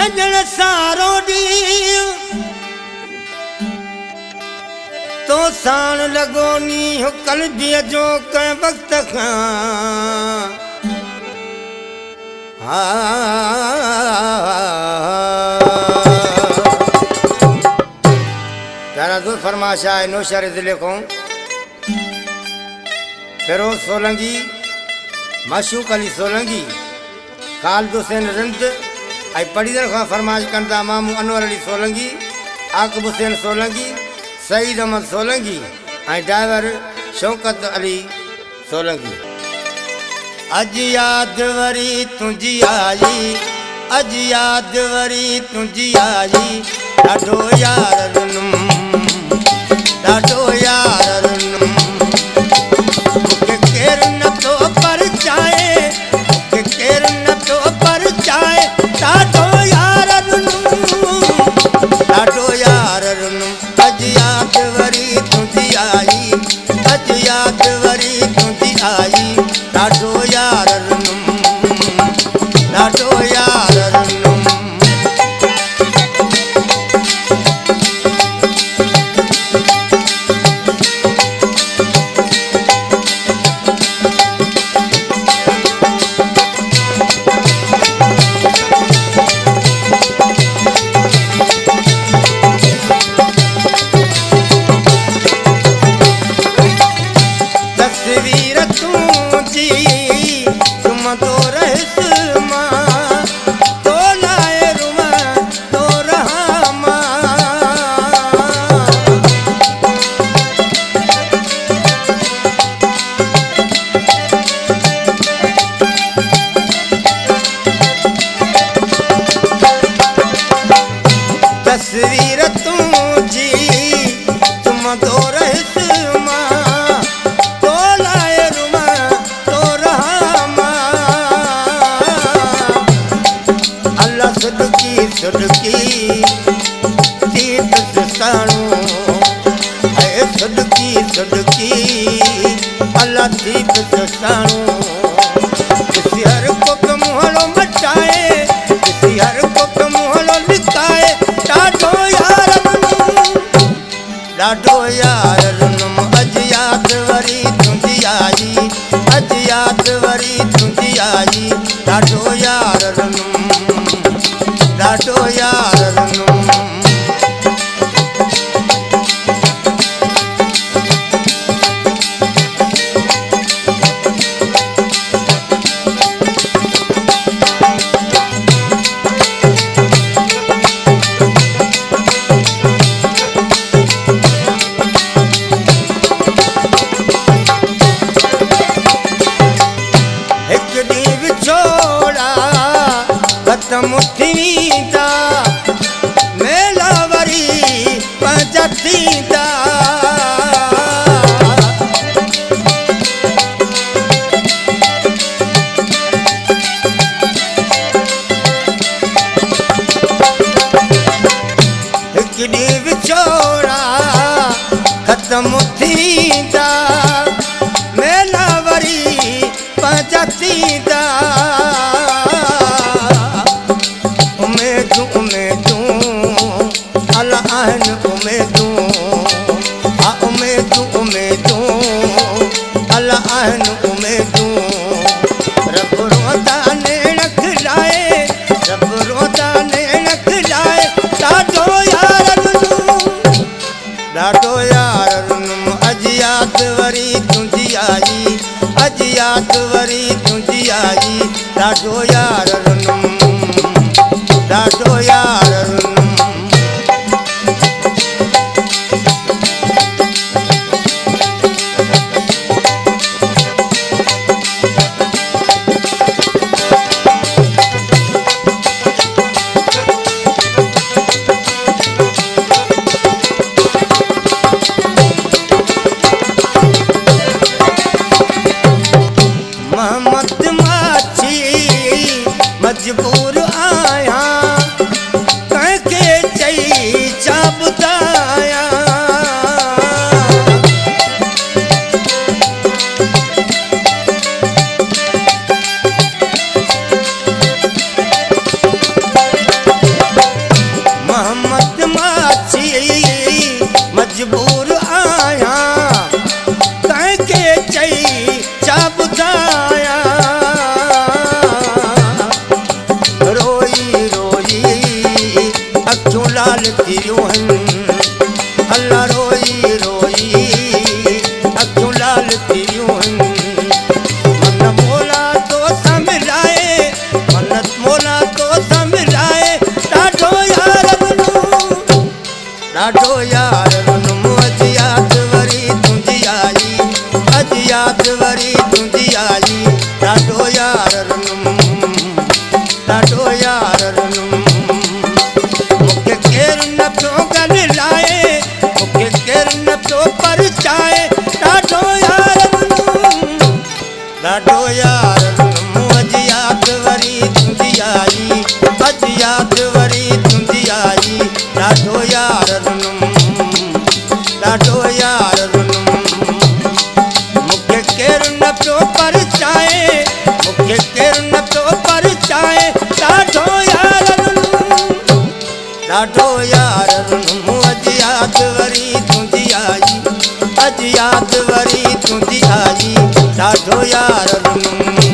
वजन सारो डी तो सान लगोनी हो कल भी जो के वक्त प्यारा दोस्त फरमाशा है नौशहर जिले को फिरोज सोलंकी मशूक अली सोलंकी खालिद हुसैन रंद आई पढ़ीदड़ खां फरमाइश कंदा मामू अनवर अली सोलंकी आकिब हुसैन सोलंकी सईद अहमद सोलंकी आई ड्राइवर शौकत अली सोलंकी। अज याद वरी तुझी आई अज याद वरी तुझी आई ॾाढो यार रुनम ॾाढो यार रुनम मूंखे केरु नथो परचाए मूंखे केरु नथो परचाए ॾाढो यार रुनम ॾाढो यार रुनम। अज याद वरी तुझी आई अज याद वरी तुझी आई ॾाढो यार रुनम ॾाढो यार रुनम। तस्वीर तुझी तुम तो रहस मां तो लाए रुमा तो रहा तस्वीर तुझी तुम तो रहस मां तो लाए रुमा तो रहा अल्लाह सुदकी सुदकी तीत साणू है सुदकी सुदकी अल्लाह तीत साणू किसी हर को मुहलो मचाए किसी हर को मुहलो लिकाए ॾाढो यार ॾाढो यार रुनम। अज याद वरी तुझी आई अज याद वरी तुझी आई ॾाढो यार रुनम ॾाढो यार रुनम। एक ॾींहुं विछोड़ा ख़त्म थींदा मेला वरी पंहिंजा थींदा एक ॾींहुं विछोड़ा ख़त्म थींदा मेला वरी पंहिंजा थींदा उमेदूं उमेदूं अला आहिनि उमेदूं हा उमेदूं उमेदूं अला आहिनि उमेदूं रब रोदा नेण खिलाए रब रोदा नेण खिलाए ॾाढो यार रुनम ॾाढो यार रुनम। अज याद वरी तुझी आई अज याद वरी तुझी आई ॾाढो यार रुनम ॾाढो यार रुनम। मोहम्मद माछी मजबूर आया कंहिंखे चई छा ॿुधायां रोई रोई अखियूं लाल थियूं आहिनि अल्लाह रोई रोई अखियूं लाल थियूं आहिनि मन मोला तो मिलाए मन्नत मोला तो मिलाए ॾाढो यार रुनुम अॼु यादि वरी तुंहिंजी आई अॼु यादि वरी तुंहिंजी आई ॾाढो यार रुनुम मूंखे केरु न पियो ॻाल्हाए मूंखे केरु न पियो परचाए ॾाढो यार रुनुम अॼु यादि वरी तुंहिंजी आई अॼु यादि वरी तुंहिंजी आई ॾाढो यार रुनुम मूंखे केरु न पियो परचाए मूंखे केरु न पियो परचाए ॾाढो यार रुनुम अॼु यादि वरी तुंहिंजी आई अॼु यादि वरी तुंहिंजी आई ॾाढो यार रुनुम